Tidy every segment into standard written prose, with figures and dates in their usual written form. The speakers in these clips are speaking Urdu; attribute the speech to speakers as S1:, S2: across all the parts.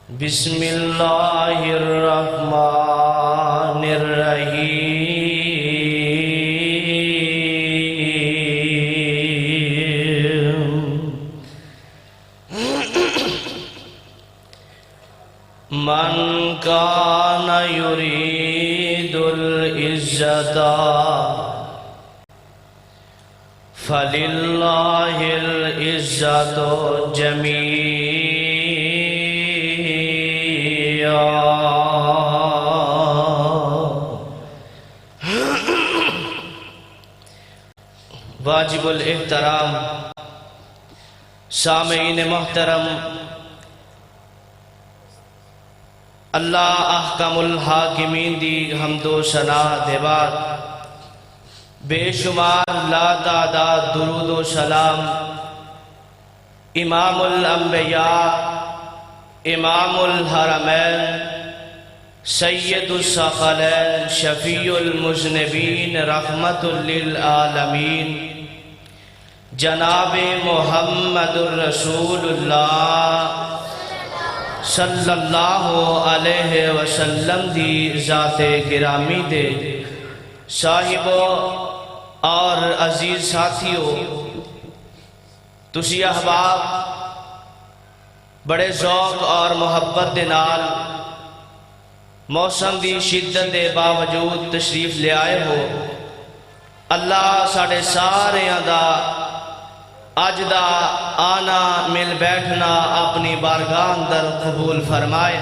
S1: بسم اللہ الرحمن الرحیم من کان یرید العزت فللہ العزت واجب الاحترام سامعین محترم، اللہ احکم الحاکمین دی حمد و ثنا دے بعد بے شمار لا تعداد درود و سلام امام الانبیاء، امام الحرمین، سید الثقلین، شفیع المذنبین، رحمت للعالمین، جناب محمد الرسول اللہ صلی اللہ علیہ وسلم دی ذات گرامی دے صاحبوں اور عزیز ساتھیوں، تسی احباب بڑے ذوق اور محبت دے نال موسم دی شدت دے باوجود تشریف لے آئے ہو۔ اللہ ساڑھے سارے دا اج دا آنا مل بیٹھنا اپنی بارگاہ اندر قبول فرمائے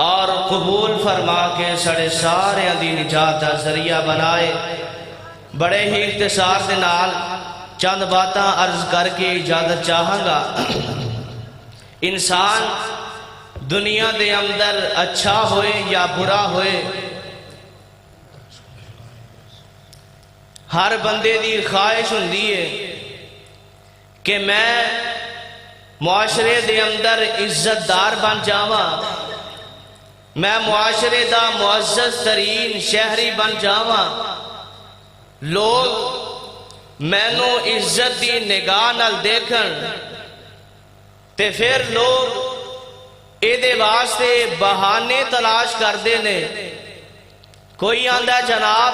S1: اور قبول فرما کے ساڑھے سارے دی نجات دا ذریعہ بنائے۔ بڑے ہی اختصار دے نال چند باتاں عرض کر کے اجازت چاہاں گا۔ انسان دنیا دے اندر اچھا ہوئے یا برا ہوئے، ہر بندے دی خواہش ہوندی ہے کہ میں معاشرے دے اندر عزت دار بن جاواں، میں معاشرے دا معزز ترین شہری بن جاواں، لوگ مینوں عزت دی نگاہ نال دیکھن تے پھر لوگ ایدے واسطے بہانے تلاش کر دینے۔ کوئی آندہ جناب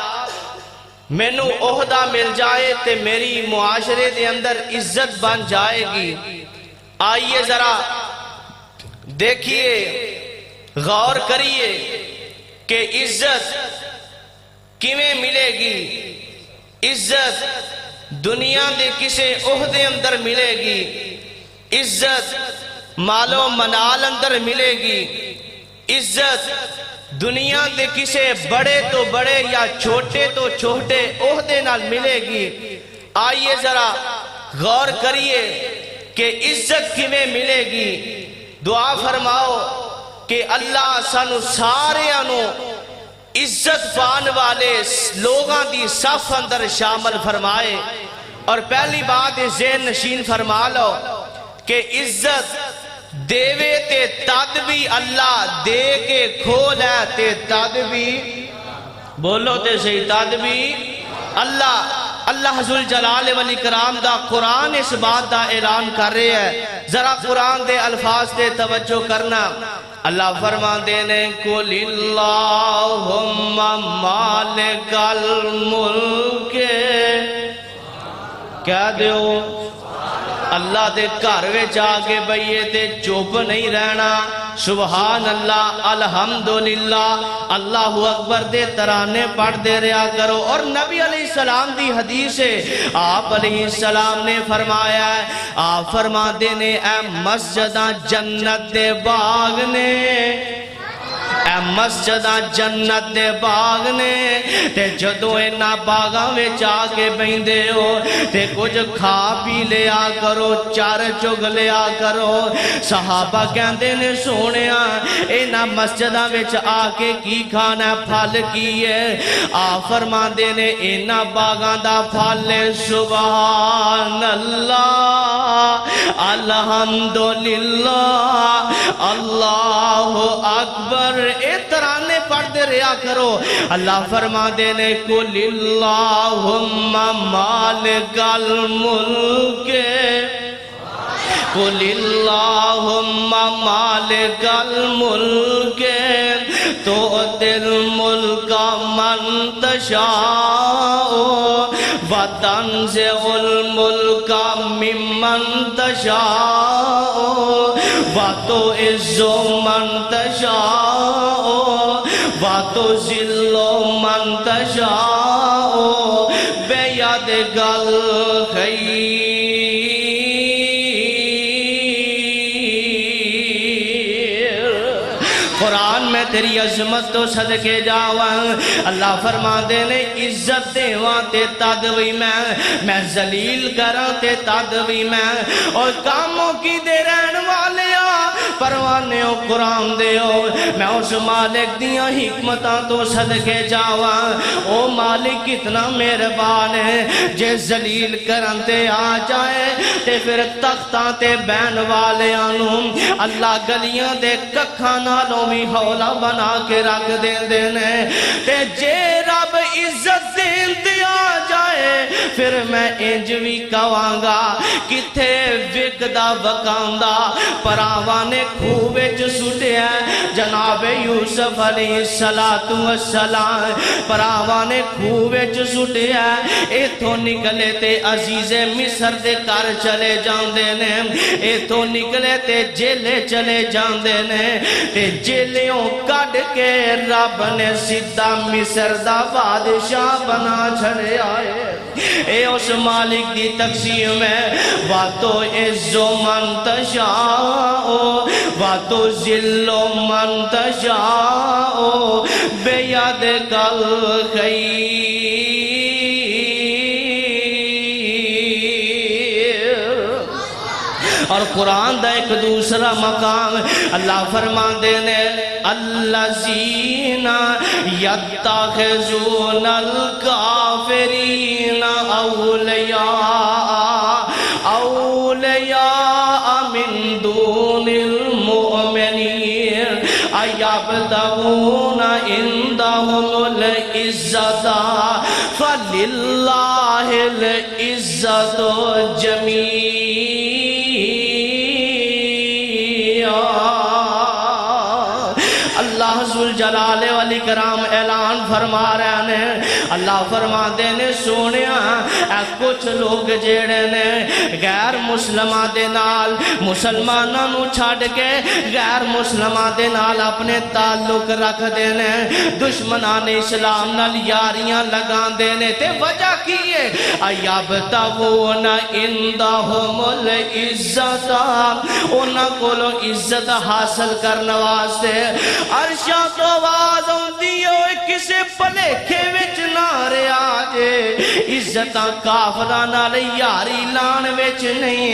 S1: مینوں عہدہ مل جائے تے میری معاشرے دے اندر عزت بن جائے گی۔ آئیے ذرا دیکھیے، غور کریے کہ عزت کیویں ملے گی۔ عزت دنیا دے کسے عہدے اندر ملے گی، عزت مال و منال اندر ملے گی، عزت دنیا دے کسے بڑے تو بڑے یا چھوٹے تو چھوٹے عہدے نال ملے گی۔ آئیے ذرا غور کریے کہ عزت کیویں ملے گی۔ دعا فرماؤ کہ اللہ سانو سارے انو عزت پان والے لوگاں دی صف اندر شامل فرمائے۔ اور پہلی بات ذہن نشین فرما لو کہ عزت دیوے تے تد بھی اللہ دے کے کھول ہے تے تد بھی، بولو تے صحیح، تد بھی اللہ حضور جلال ولی کرام دا قرآن اس بات دا اعلان کر رہے ہیں۔ ذرا قرآن دے الفاظ دے توجہ کرنا۔ اللہ فرما دینے قُلِ اللہم مالک الملک، کہہ دیو اللہ دے گھر وچ آگے بھئیے تے چپ نہیں رہنا۔ سبحان اللہ، الحمدللہ، اللہ اکبر دے ترانے پڑھ دے رہا کرو۔ اور نبی علیہ السلام دی حدیث ہے، آپ علیہ السلام نے فرمایا ہے، آپ فرما دینے اے مسجدہ جنت دے باغ نے، اے مسجدہ جنت دے باغ نے، تے جدو اینا باغاں وچ آگے بیندے ہو تے کچھ کھا پی لیا کرو، چار چگ لیا کرو۔ صحابہ کہندے نے سونیا اینا مسجدہ وچ آکے کی کھانا پھل کی ہے؟ آپ فرما دینے اینا باغاں دا پھل سبحان اللہ، الحمدللہ، اللہ اکبر، اے ترانے پڑھ دے رہا کرو۔ اللہ فرما دینے قُلِ اللہم مالک الملک قل اللہم مالک الملک تؤتی الملک من تشاء وتنزع الملک ممن تشاء وتعز من تشاء وتذل من تشاء بیدک الخیر۔ قرآن میں تیری عظمت تو صدقے جاواں، اللہ فرما دے نے عزت دیواں تے تدوی میں ذلیل کراں تے تدوی میں، اور کاموں کی دے رہن والیا پروانے او قرآن دے ہو، میں اس مالک دیاں حکمتاں تو صدقے جاواں۔ او مالک کتنا مہربان ہے، جے ذلیل کرن تے آ جائے تے پھر تختاں تے بین والے آنوں اللہ گلیاں دے ککھاں نالوں بھی ہولا بنا کے رکھ دین دینے، تے جے رب عزت دین تے آ جائے پھر میں انج بھی کہواں گا کتھے وکدا وکاندا پراواں نے کھوہ وچ سٹیا جناب یوسف علیہ السلام، پراواں نے کھوہ وچ سٹیا، ایتھوں نکلے تے عزیز مصر دے کر چلے جاندے نے، ایتھوں نکلے تے جیلے چلے جاندے نے، تے جیلیوں کڈ کے رب نے سیدھا مصر دا بادشاہ بنا چھڑے آئے۔ اے اس مالک دی تقسیم ہے، وَتُو عِزُّ مَن تَشَاءُ وَتُذِلُّ مَن تَشَاءُ بِيَدِكَ الْخَيْرُ۔ اور قرآن دا ایک دوسرا مقام اللہ فرما دینے الذین یتخذون الکافرین اولیاء من دون المؤمنین ایبتغون عندهم العزت فللہ العزت جمیعا۔ اللہ ذوالجلال والاکرام اعلان فرما رہے ہیں، اللہ فرما دینے سونیا اے کچھ لوگ جیڑے نے غیر مسلمہ دے نال مسلمانہ نو چھاڑ کے غیر مسلمہ دے نال اپنے تعلق رکھ دینے، دشمنان اسلام نال یاریاں لگان دینے تے وجہ کیے ایبتغون عندهم العزت، انہاں کولو عزت حاصل کرنے واسطے عرشاں تو آواز ہوندی ہوئے کسے پلیکھے وچ نہ رہا جے، عزتاں کافراں نال یاری لان وچ نہیں،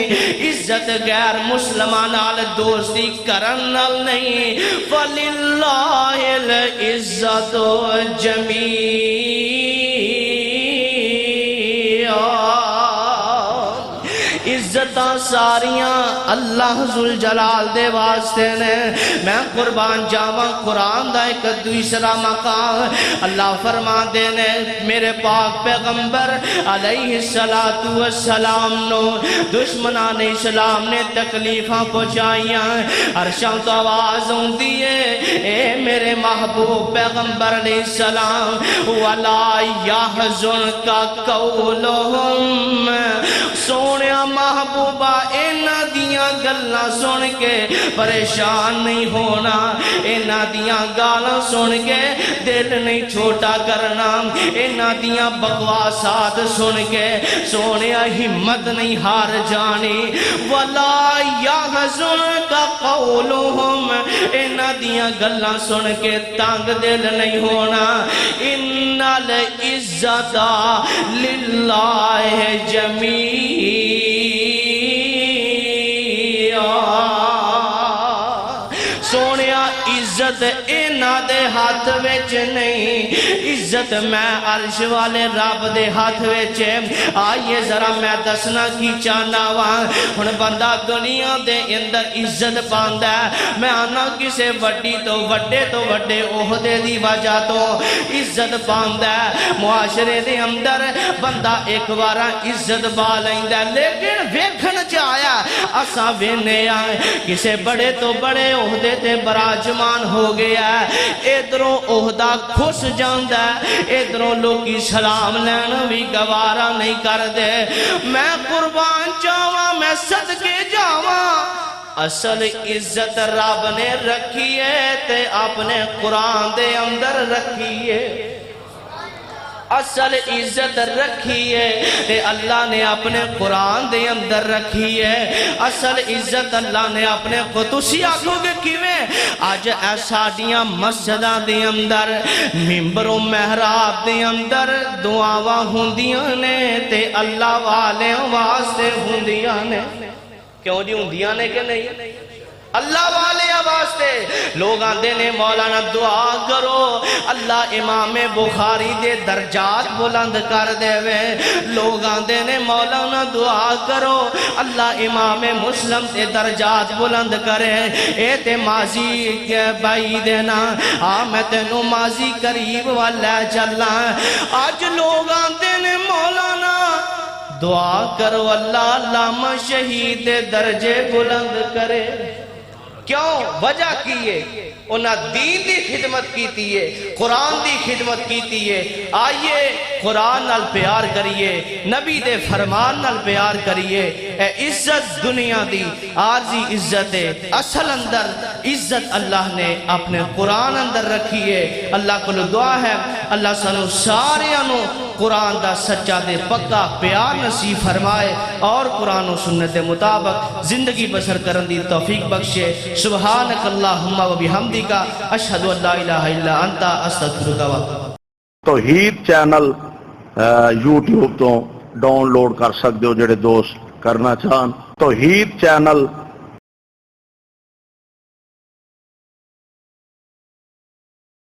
S1: عزت غیر مسلمان نال دوستی کرن نال نہیں، فللہ العزت جمیعا۔ عزتاں ساریاں اللہ ذوالجلال دے واسطے نے، میں قربان جاواں قرآن دا ایک دوسرا مقام اللہ فرما دینے میرے پاک پیغمبر علیہ السلام نو دشمنان اسلام نے تکلیفاں پہنچائیاں، عرشاں تو آواز ہوندی ہے اے میرے محبوب پیغمبر علیہ السلام وَلَا يَحْزُنْكَ قَوْلُهُمْ، سونیا محبوبہ اینا دیاں گلاں سن کے پریشان نہیں ہونا، اینا دیاں گالاں سن کے دل نہیں چھوٹا کرنا، اینا دیاں بکواسات سن کے سونیا ہمت نہیں ہار جانی، وَلَا يَحْزُنْكَ قَوْلُهُمْ، اینا دیاں گلاں سن کے تانگ دل نہیں ہونا، اِنَّ الْعِزَّةَ لِلَّهِ جَمِيعًا۔ سونیا عزت ان انہاں دے ہاتھ وچ نہیں، عزت میں عرش والے رب دے ہاتھ وچ۔ آئیے ذرا میں دسنا کی چاہنا وہاں، ہن بندہ دنیا دے اندر عزت پاندا ہے، میں آنا کسے وڈی تو وڈے عہدے دی وجہ تو عزت پاندا ہے، معاشرے دے اندر بندہ ایک بارہ عزت پا لیندا ہے، لیکن ویکھن چ آیا اساں وینے آئے کسے بڑے تو بڑے عہدے تے براجمان ہو گیا ہے، ادھروں عہدہ کھس جاندا ہے، ادھروں لوگی سلام لین بھی گوارا نہیں کر دے۔ میں قربان جاواں، میں صدقے جاواں، اصل عزت رب نے رکھی ہے تے اپنے قرآن دے اندر رکھی ہے، اصل عزت رکھی ہے تے اللہ نے اپنے قرآن دے اندر رکھی ہے، اصل عزت اللہ نے اپنے تسی آکھو گے کیویں؟ آج ایساڑیاں مسجداں دے اندر ممبر و محراب دے اندر دعاواں ہوندیاں نے تے اللہ والے واسطے ہوندیاں نے، کیوں جی ہوندیاں نے کہ نہیں؟ اللہ والے واسطے لوگ آندے نے مولانا دعا کرو اللہ امام بخاری دے درجات بلند کر دے وے، لوگ آندے نے مولانا دعا کرو اللہ امام مسلم دے درجات بلند کرے، اے تے ماضی بائی دینا میں تینوں ماضی قریب والا چلنا، آج لوگ آندے نے مولانا دعا کرو اللہ علامہ شہید دے درجے بلند کرے، کیوں؟ وجہ کیے انہاں دین دی خدمت کیتی ہے، قرآن دی خدمت کیتی ہے۔ آئیے قرآن نال پیار کریے، نبی دے فرمان نال پیار کریے، اے عزت دنیا دی عارضی عزت ہے، اصل اندر عزت اللہ نے اپنے قرآن اندر رکھی ہے۔ اللہ کو دعا ہے اللہ سنو سارے انو قرآن دا سچا دے پکا پیار نصیب فرمائے اور قرآن و سنت دے مطابق زندگی بسر کرن دی توفیق بخشے۔ سبحانک اللہم و بحمدک اشہد ان لا الہ الا انت استغفرک و
S2: توحید چینل یوٹیوب تو ڈاؤن لوڈ کر سکتے ہو جڑے دوست کرنا چاہن۔ توحید چینل